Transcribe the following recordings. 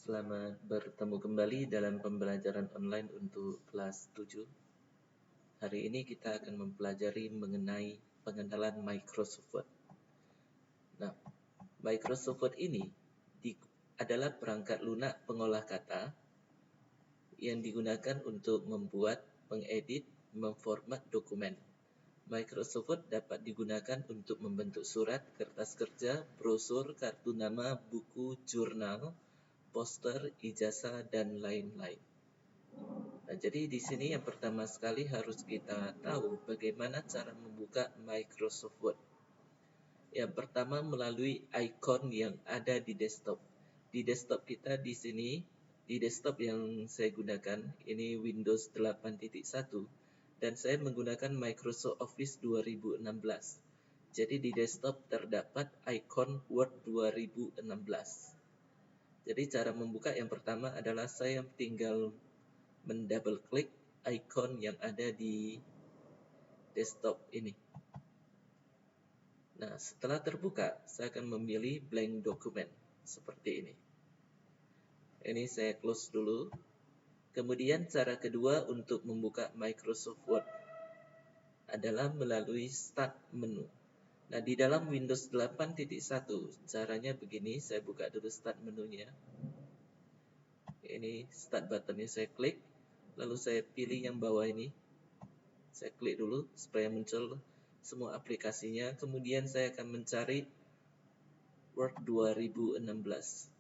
Selamat bertemu kembali dalam pembelajaran online untuk kelas 7. Hari ini kita akan mempelajari mengenai pengenalan Microsoft Word. Nah, Microsoft Word ini adalah perangkat lunak pengolah kata yang digunakan untuk membuat, mengedit, memformat dokumen. Microsoft Word dapat digunakan untuk membentuk surat, kertas kerja, brosur, kartu nama, buku, jurnal, poster, ijazah, dan lain-lain. Nah, jadi di sini yang pertama sekali harus kita tahu bagaimana cara membuka Microsoft Word. Yang pertama melalui icon yang ada di desktop. Di desktop kita di sini, di desktop yang saya gunakan, ini Windows 8.1 dan saya menggunakan Microsoft Office 2016. Jadi di desktop terdapat icon Word 2016. Jadi cara membuka yang pertama adalah saya tinggal mendouble klik icon yang ada di desktop ini. Nah, setelah terbuka, saya akan memilih blank document seperti ini. Ini saya close dulu. Kemudian cara kedua untuk membuka Microsoft Word adalah melalui start menu. Nah, di dalam Windows 8.1 caranya begini, saya buka dulu start menunya. Ini start buttonnya saya klik, lalu saya pilih yang bawah ini. Saya klik dulu supaya muncul semua aplikasinya. Kemudian saya akan mencari Word 2016.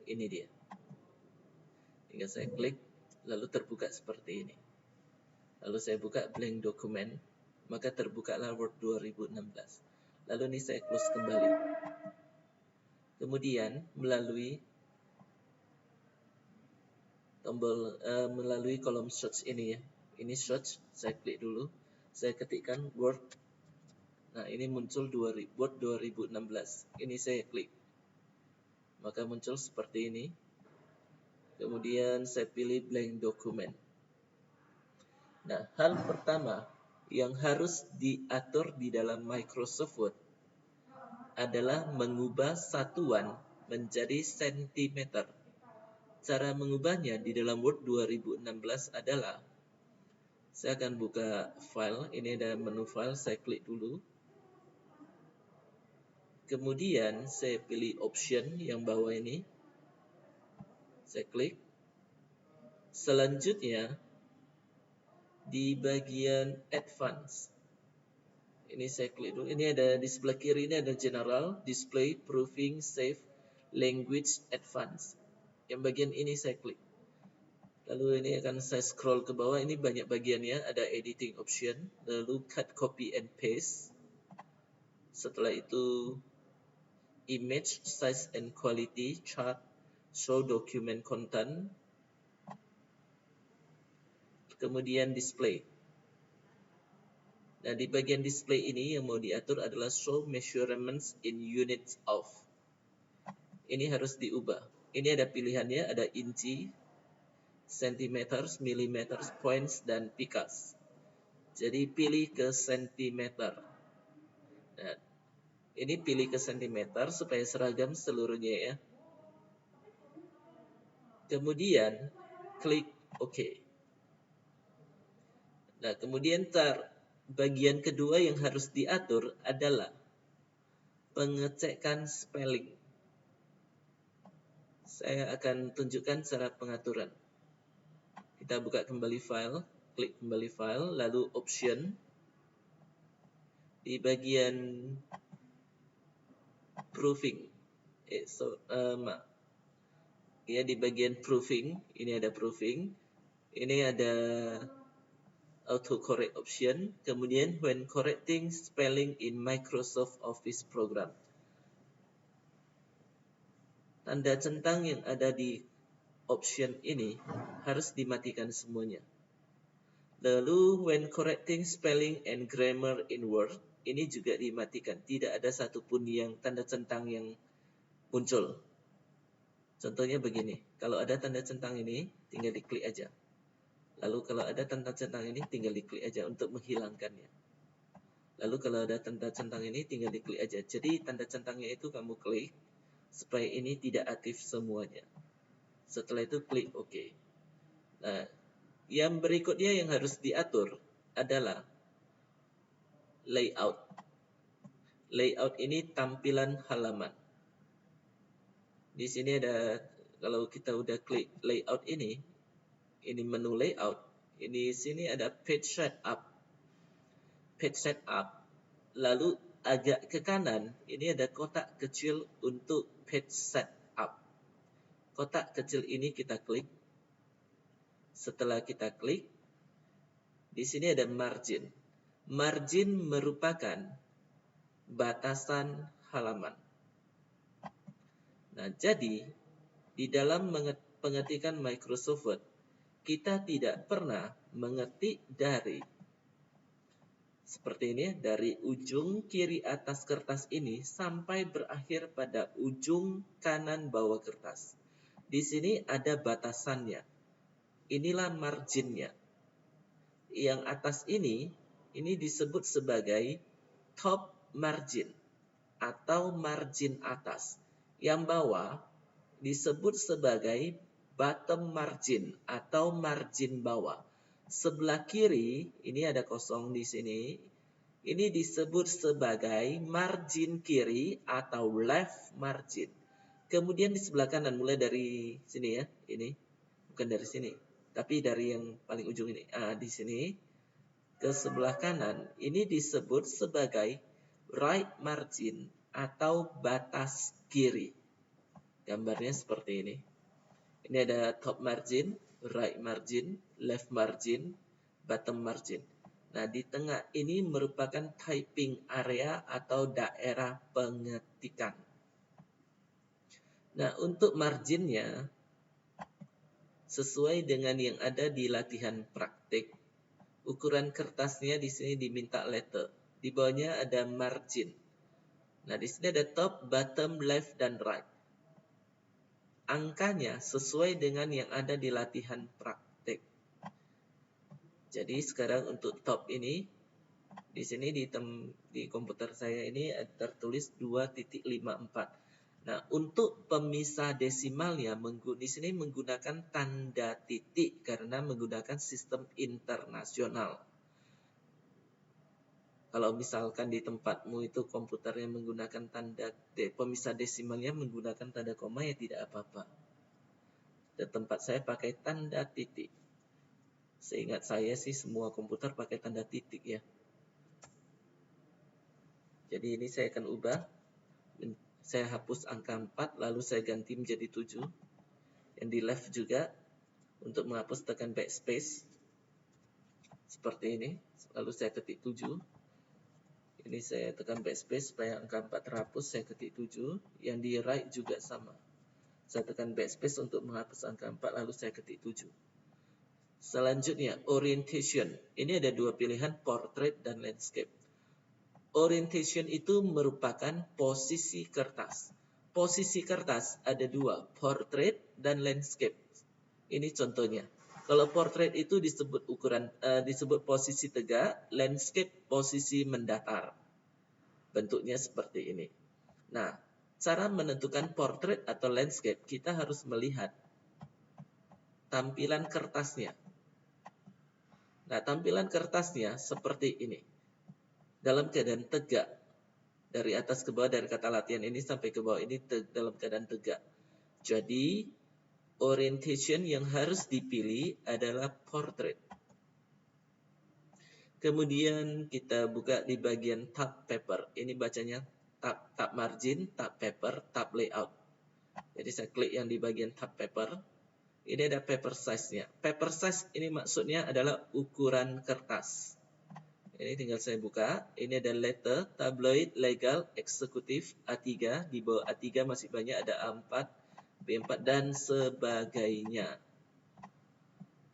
Ini dia. Tinggal saya klik, lalu terbuka seperti ini. Lalu saya buka blank document, maka terbukalah Word 2016. Lalu ini saya close kembali. Kemudian melalui tombol melalui kolom search ini ya. Ini search, saya klik dulu. Saya ketikkan Word. Nah, ini muncul Word 2016. Ini saya klik. Maka muncul seperti ini. Kemudian saya pilih blank document. Nah, hal pertama yang harus diatur di dalam Microsoft Word adalah mengubah satuan menjadi sentimeter. Cara mengubahnya di dalam Word 2016 adalah saya akan buka file, ini ada menu file, saya klik dulu. Kemudian saya pilih option yang bawah ini. Saya klik. Selanjutnya di bagian advance. Ini saya klik dulu. Ini ada di sebelah kiri ini ada general, display, proofing, save, language, advance. Yang bagian ini saya klik. Lalu ini akan saya scroll ke bawah. Ini banyak bagiannya. Ada editing option. Lalu cut, copy, and paste. Setelah itu image, size, and quality, chart, show document content. Kemudian display. Nah, di bagian display ini yang mau diatur adalah show measurements in units of. Ini harus diubah. Ini ada pilihannya, ada inci, centimeters, millimeters, points, dan picas. Jadi pilih ke sentimeter. Nah, ini pilih ke sentimeter supaya seragam seluruhnya ya. Kemudian klik OK. Nah, kemudian bagian kedua yang harus diatur adalah pengecekan spelling. Saya akan tunjukkan cara pengaturan. Kita buka kembali file, klik kembali file, lalu option. Di bagian proofing. Di bagian proofing, ini ada proofing. Ini ada autocorrect option. Kemudian when correcting spelling in Microsoft Office program. Tanda centang yang ada di option ini harus dimatikan semuanya. Lalu when correcting spelling and grammar in Word, ini juga dimatikan. Tidak ada satupun yang tanda centang yang muncul. Contohnya begini, kalau ada tanda centang ini, tinggal diklik aja. Lalu kalau ada tanda centang ini, tinggal diklik aja untuk menghilangkannya. Lalu kalau ada tanda centang ini, tinggal diklik aja. Jadi tanda centangnya itu kamu klik, supaya ini tidak aktif semuanya. Setelah itu klik OK. Nah, yang berikutnya yang harus diatur adalah layout. Layout ini tampilan halaman. Di sini ada, kalau kita udah klik layout ini menu layout. Ini sini ada page setup. Page setup. Lalu agak ke kanan, ini ada kotak kecil untuk page setup. Kotak kecil ini kita klik. Setelah kita klik, di sini ada margin. Margin merupakan batasan halaman. Nah, jadi di dalam pengetikan Microsoft Word, kita tidak pernah mengetik dari seperti ini, dari ujung kiri atas kertas ini sampai berakhir pada ujung kanan bawah kertas. Di sini ada batasannya. Inilah marginnya. Yang atas ini disebut sebagai top margin atau margin atas. Yang bawah disebut sebagai bottom margin atau margin bawah. Sebelah kiri, ini ada kosong di sini. Ini disebut sebagai margin kiri atau left margin. Kemudian di sebelah kanan, mulai dari sini ya, ini bukan dari sini, tapi dari yang paling ujung ini. Di sini ke sebelah kanan, ini disebut sebagai right margin atau batas kiri. Gambarnya seperti ini. Ini ada top margin, right margin, left margin, bottom margin. Nah, di tengah ini merupakan typing area atau daerah pengetikan. Nah, untuk marginnya, sesuai dengan yang ada di latihan praktik, ukuran kertasnya di sini diminta letter. Di bawahnya ada margin. Nah, di sini ada top, bottom, left, dan right. Angkanya sesuai dengan yang ada di latihan praktik. Jadi sekarang untuk top ini, di sini di komputer saya ini tertulis 2.54. Nah, untuk pemisah desimalnya di sini menggunakan tanda titik karena menggunakan sistem internasional. Kalau misalkan di tempatmu itu komputernya menggunakan pemisah desimalnya menggunakan tanda koma, ya tidak apa-apa. Di tempat saya pakai tanda titik. Seingat saya sih semua komputer pakai tanda titik ya. Jadi ini saya akan ubah. Saya hapus angka 4, lalu saya ganti menjadi 7. Yang di left juga. Untuk menghapus tekan backspace. Seperti ini. Lalu saya ketik 7. Ini saya tekan backspace supaya angka 4 terhapus, saya ketik 7. Yang di right juga sama. Saya tekan backspace untuk menghapus angka 4, lalu saya ketik 7. Selanjutnya, orientation. Ini ada dua pilihan, portrait dan landscape. Orientation itu merupakan posisi kertas. Posisi kertas ada dua, portrait dan landscape. Ini contohnya. Kalau portrait itu disebut disebut posisi tegak, landscape posisi mendatar. Bentuknya seperti ini. Nah, cara menentukan portrait atau landscape, kita harus melihat tampilan kertasnya. Nah, tampilan kertasnya seperti ini. Dalam keadaan tegak. Dari atas ke bawah, dari kata latihan ini sampai ke bawah ini dalam keadaan tegak. Jadi, orientation yang harus dipilih adalah portrait. Kemudian kita buka di bagian tab paper. Ini bacanya tab margin, tab paper, tab layout. Jadi saya klik yang di bagian tab paper. Ini ada paper size-nya. Paper size ini maksudnya adalah ukuran kertas. Ini tinggal saya buka. Ini ada letter, tabloid, legal, eksekutif, A3. Di bawah A3 masih banyak, ada A4, B4, dan sebagainya.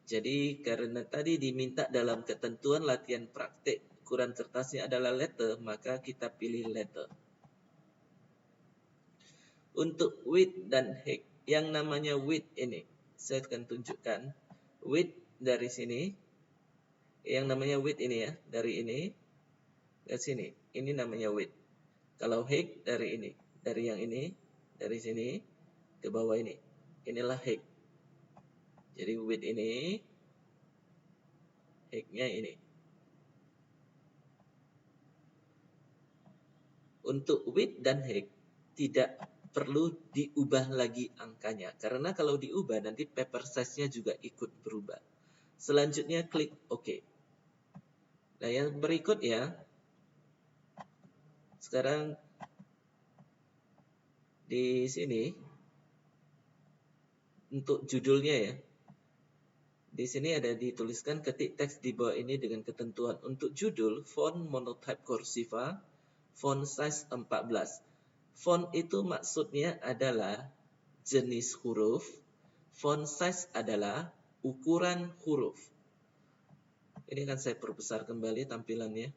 Jadi karena tadi diminta dalam ketentuan latihan praktik ukuran kertasnya adalah letter, maka kita pilih letter. Untuk width dan height, yang namanya width ini, saya akan tunjukkan width dari sini. Yang namanya width ini ya, dari ini ke sini. Ini namanya width. Kalau height dari ini, dari yang ini, dari sini ke bawah ini. Inilah height. Jadi width ini, height-nya ini. Untuk width dan height tidak perlu diubah lagi angkanya. Karena kalau diubah nanti paper size-nya juga ikut berubah. Selanjutnya klik OK. Nah yang berikut ya, sekarang di sini untuk judulnya ya, di sini ada dituliskan ketik teks di bawah ini dengan ketentuan. Untuk judul, font monotype cursiva, font size 14. Font itu maksudnya adalah jenis huruf, font size adalah ukuran huruf. Ini akan saya perbesar kembali tampilannya.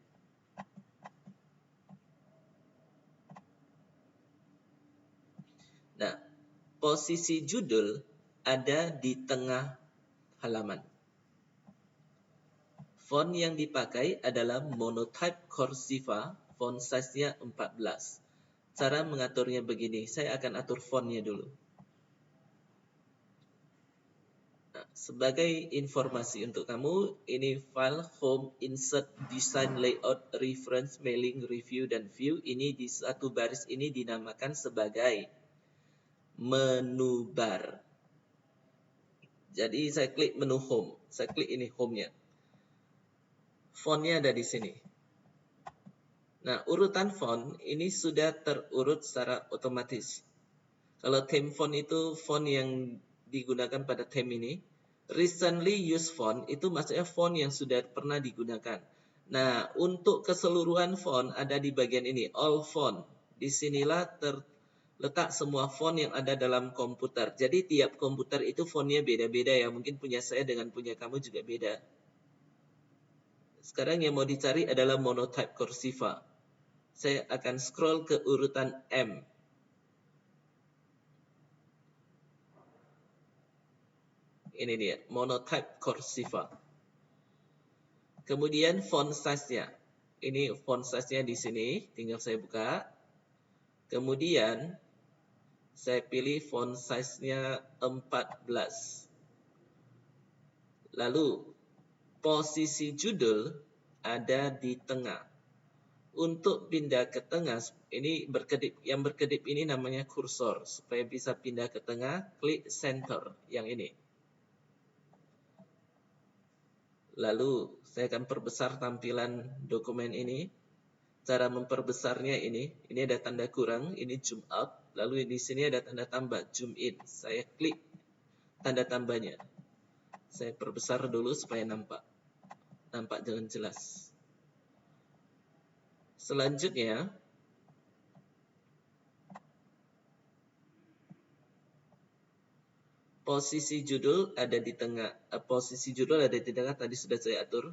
Nah, posisi judul ada di tengah halaman. Font yang dipakai adalah monotype cursiva, font size-nya 14. Cara mengaturnya begini, saya akan atur fontnya dulu. Nah, sebagai informasi untuk kamu, ini file home, insert, design, layout, reference, mailing, review, dan view. Ini di satu baris ini dinamakan sebagai menu bar. Jadi saya klik menu home, saya klik ini home-nya. Fontnya ada di sini. Nah, urutan font ini sudah terurut secara otomatis. Kalau theme font itu font yang digunakan pada theme ini. Recently used font itu maksudnya font yang sudah pernah digunakan. Nah, untuk keseluruhan font ada di bagian ini, all font. Disinilah terletak semua font yang ada dalam komputer. Jadi tiap komputer itu fontnya beda-beda ya. Mungkin punya saya dengan punya kamu juga beda. Sekarang yang mau dicari adalah monotype cursiva. Saya akan scroll ke urutan M. Ini dia, monotype cursiva. Kemudian font size-nya. Ini font size-nya di sini, tinggal saya buka. Kemudian saya pilih font size-nya 14. Lalu posisi judul ada di tengah. Untuk pindah ke tengah, ini berkedip. Yang berkedip ini namanya kursor. Supaya bisa pindah ke tengah, klik center yang ini. Lalu saya akan perbesar tampilan dokumen ini. Cara memperbesarnya ini ada tanda kurang, ini zoom out. Lalu di sini ada tanda tambah, zoom in. Saya klik tanda tambahnya. Saya perbesar dulu supaya nampak dengan jelas. Selanjutnya, posisi judul ada di tengah. Posisi judul ada di tengah, tadi sudah saya atur.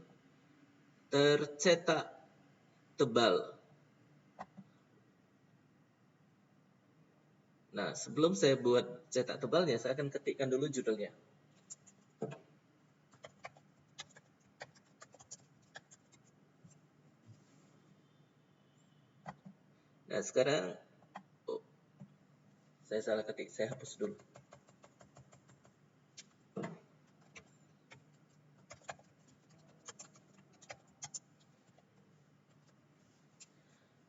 Tercetak tebal. Nah, sebelum saya buat cetak tebalnya, saya akan ketikkan dulu judulnya. Nah, sekarang saya salah ketik, saya hapus dulu.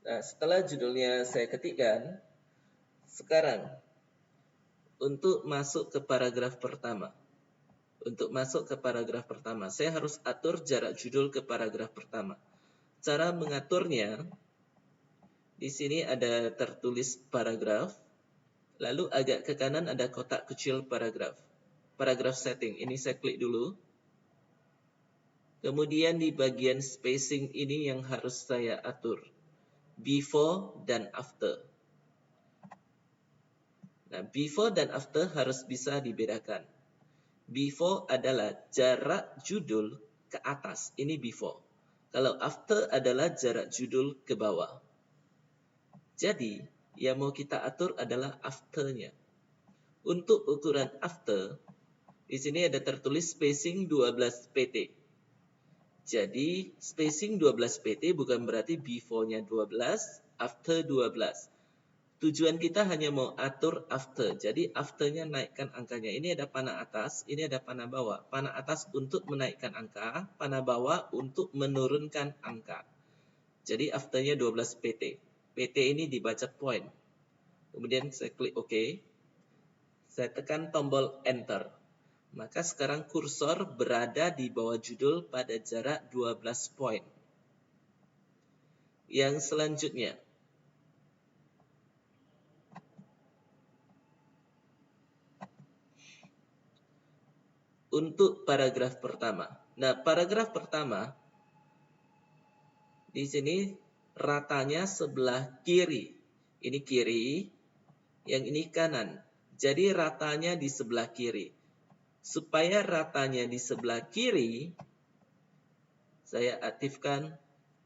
Nah, setelah judulnya saya ketikkan, sekarang untuk masuk ke paragraf pertama. Untuk masuk ke paragraf pertama, saya harus atur jarak judul ke paragraf pertama. Cara mengaturnya, di sini ada tertulis paragraf, lalu agak ke kanan ada kotak kecil paragraf. Paragraf setting, ini saya klik dulu. Kemudian di bagian spacing ini yang harus saya atur. Before dan after. Nah, before dan after harus bisa dibedakan. Before adalah jarak judul ke atas, ini before. Kalau after adalah jarak judul ke bawah. Jadi, yang mau kita atur adalah after-nya. Untuk ukuran after, di sini ada tertulis spacing 12 pt. Jadi, spacing 12 pt bukan berarti before-nya 12, after 12. Tujuan kita hanya mau atur after. Jadi, after-nya naikkan angkanya. Ini ada panah atas, ini ada panah bawah. Panah atas untuk menaikkan angka, panah bawah untuk menurunkan angka. Jadi, after-nya 12 pt. PT ini dibaca point. Kemudian saya klik OK. Saya tekan tombol Enter. Maka sekarang kursor berada di bawah judul pada jarak 12 poin. Yang selanjutnya, untuk paragraf pertama. Nah, paragraf pertama di sini ratanya sebelah kiri. Ini kiri, yang ini kanan. Jadi ratanya di sebelah kiri. Supaya ratanya di sebelah kiri, saya aktifkan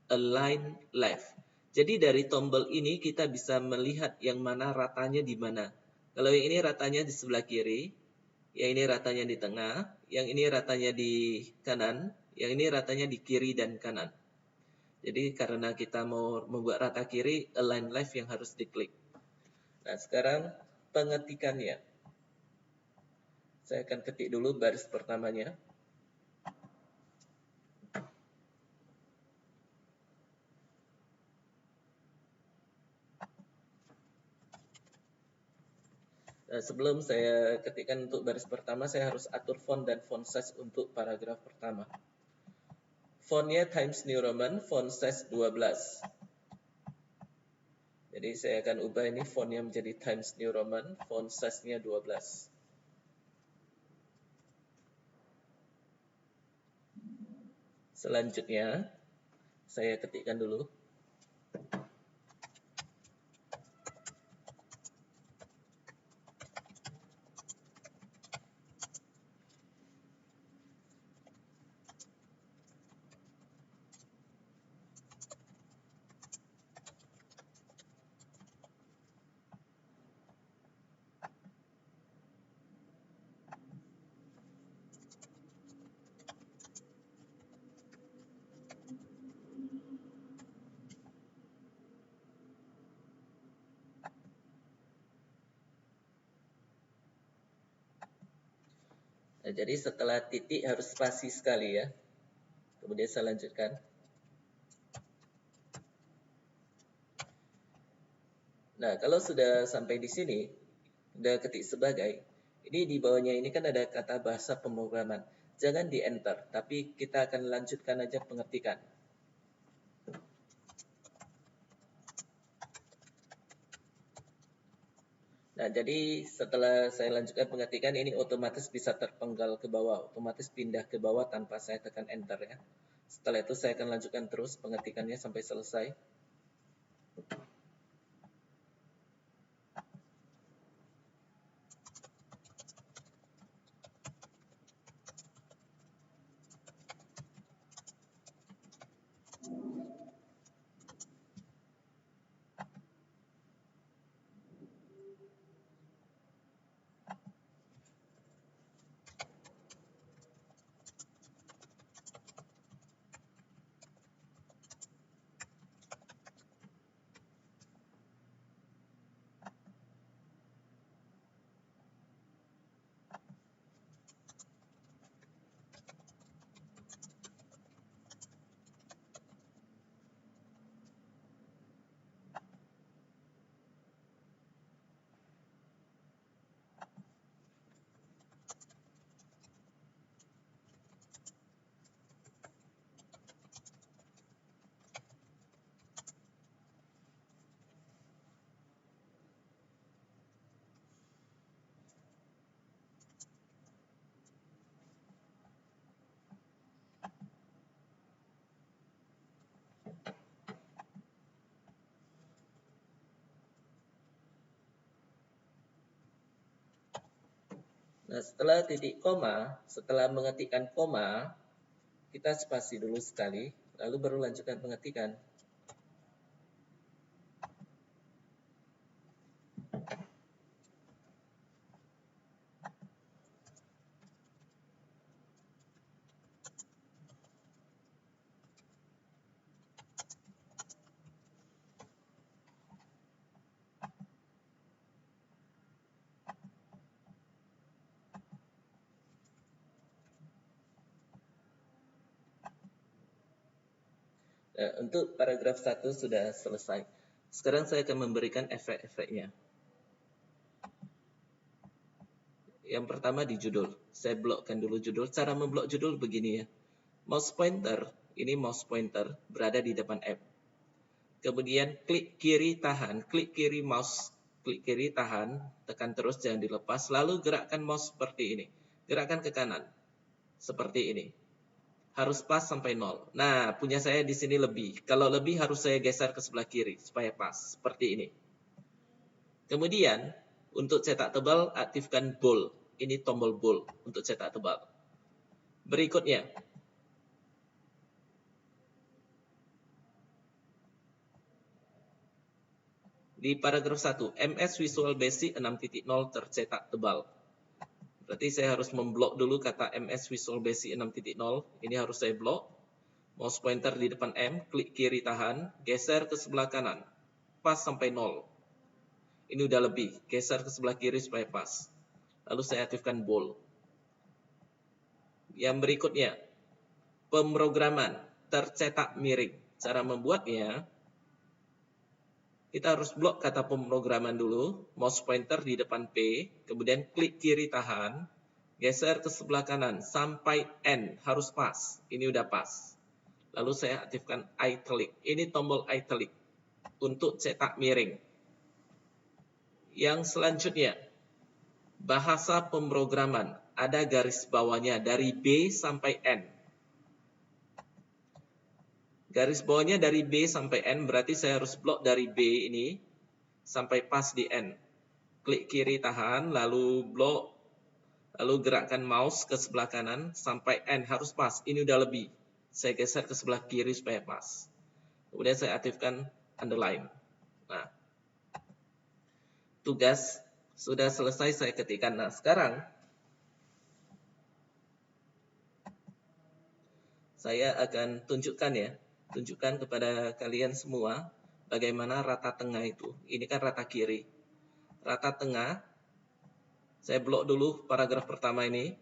Align Left. Jadi dari tombol ini kita bisa melihat yang mana ratanya di mana. Kalau yang ini ratanya di sebelah kiri, yang ini ratanya di tengah, yang ini ratanya di kanan, yang ini ratanya di kiri dan kanan. Jadi karena kita mau membuat rata kiri, Align Left yang harus diklik. Nah, sekarang pengetikannya. Saya akan ketik dulu baris pertamanya. Nah, sebelum saya ketikkan untuk baris pertama, saya harus atur font dan font size untuk paragraf pertama. Fontnya Times New Roman, font size 12. Jadi saya akan ubah ini fontnya menjadi Times New Roman, font size-nya 12. Selanjutnya, saya ketikkan dulu. Nah, jadi setelah titik harus spasi sekali ya. Kemudian saya lanjutkan. Nah, kalau sudah sampai di sini, sudah ketik sebagai, ini di bawahnya ini kan ada kata bahasa pemrograman. Jangan di enter, tapi kita akan lanjutkan aja pengetikan. Nah, jadi setelah saya lanjutkan pengetikan, ini otomatis bisa terpenggal ke bawah, otomatis pindah ke bawah tanpa saya tekan enter ya. Setelah itu saya akan lanjutkan terus pengetikannya sampai selesai. Nah, setelah titik koma, setelah mengetikkan koma, kita spasi dulu sekali, lalu baru lanjutkan pengetikan. Nah, untuk paragraf 1 sudah selesai. Sekarang saya akan memberikan efek-efeknya. Yang pertama di judul. Saya blokkan dulu judul. Cara memblok judul begini ya. Mouse pointer, ini mouse pointer berada di depan app. Kemudian klik kiri tahan, klik kiri mouse, klik kiri tahan, tekan terus jangan dilepas. Lalu gerakkan mouse seperti ini. Gerakkan ke kanan. Seperti ini. Harus pas sampai 0. Nah, punya saya di sini lebih. Kalau lebih harus saya geser ke sebelah kiri supaya pas. Seperti ini. Kemudian, untuk cetak tebal, aktifkan bold. Ini tombol bold untuk cetak tebal. Berikutnya, di paragraf 1, MS Visual Basic 6.0 tercetak tebal. Berarti saya harus memblok dulu kata MS Visual Basic 6.0. Ini harus saya blok. Mouse pointer di depan M, klik kiri tahan, geser ke sebelah kanan. Pas sampai 0. Ini udah lebih, geser ke sebelah kiri supaya pas. Lalu saya aktifkan bold. Yang berikutnya, pemrograman tercetak miring. Cara membuatnya, kita harus blok kata pemrograman dulu, mouse pointer di depan P, kemudian klik kiri tahan, geser ke sebelah kanan sampai N, harus pas. Ini udah pas. Lalu saya aktifkan italic. Ini tombol italic untuk cetak miring. Yang selanjutnya, bahasa pemrograman. Ada garis bawahnya dari B sampai N. Garis bawahnya dari B sampai N, berarti saya harus blok dari B ini sampai pas di N. Klik kiri tahan, lalu blok, lalu gerakkan mouse ke sebelah kanan sampai N, harus pas. Ini udah lebih. Saya geser ke sebelah kiri supaya pas. Kemudian saya aktifkan underline. Nah, tugas sudah selesai saya ketikkan. Nah, sekarang saya akan tunjukkan kepada kalian semua bagaimana rata tengah itu. Ini kan rata kiri. Rata tengah, saya blok dulu paragraf pertama ini.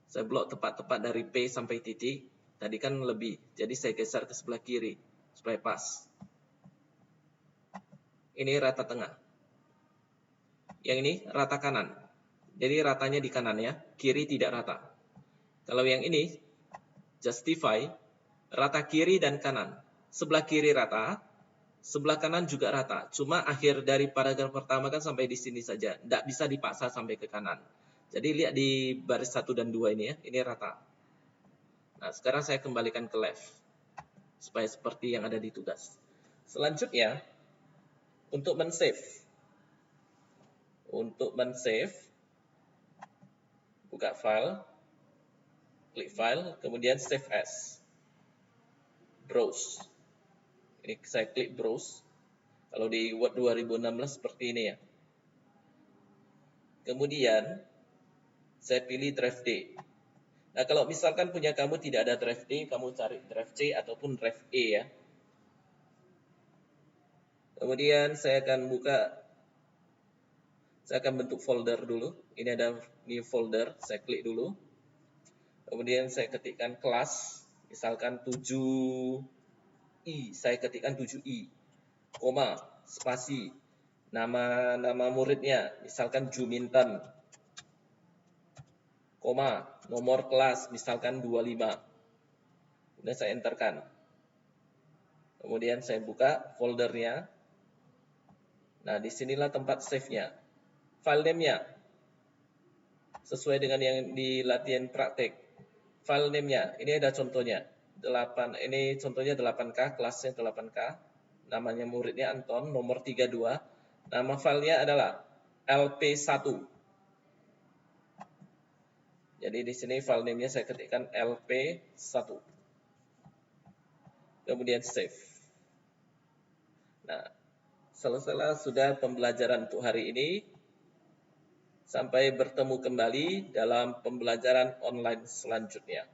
Saya blok tepat-tepat dari P sampai titik. Tadi kan lebih, jadi saya geser ke sebelah kiri supaya pas. Ini rata tengah. Yang ini rata kanan. Jadi ratanya di kanan ya, kiri tidak rata. Kalau yang ini, justify, rata kiri dan kanan. Sebelah kiri rata, sebelah kanan juga rata. Cuma akhir dari paragraf pertama kan sampai di sini saja. Tidak bisa dipaksa sampai ke kanan. Jadi lihat di baris 1 dan 2 ini ya, ini rata. Nah, sekarang saya kembalikan ke left. Supaya seperti yang ada di tugas. Selanjutnya, untuk men-save. Buka file, klik file, kemudian save as. Browse. Ini saya klik browse. Kalau di Word 2016 seperti ini ya. Kemudian, saya pilih drive D. Nah, kalau misalkan punya kamu tidak ada drive D, kamu cari drive C ataupun drive E ya. Kemudian saya akan bentuk folder dulu. Ini ada new folder, saya klik dulu. Kemudian saya ketikkan kelas, misalkan 7i, saya ketikkan 7i, koma, spasi, nama muridnya, misalkan Juminten, koma, nomor kelas, misalkan 25. Kemudian saya enterkan. Kemudian saya buka foldernya. Nah, disinilah tempat save-nya. File name-nya sesuai dengan yang di latihan praktek. File name-nya, ini ada contohnya. Ini contohnya 8K, kelasnya 8K. Namanya muridnya Anton, nomor 32. Nama filenya adalah LP1. Jadi di sini file name-nya saya ketikkan LP1. Kemudian save. Nah, selesai sudah pembelajaran untuk hari ini. Sampai bertemu kembali dalam pembelajaran online selanjutnya.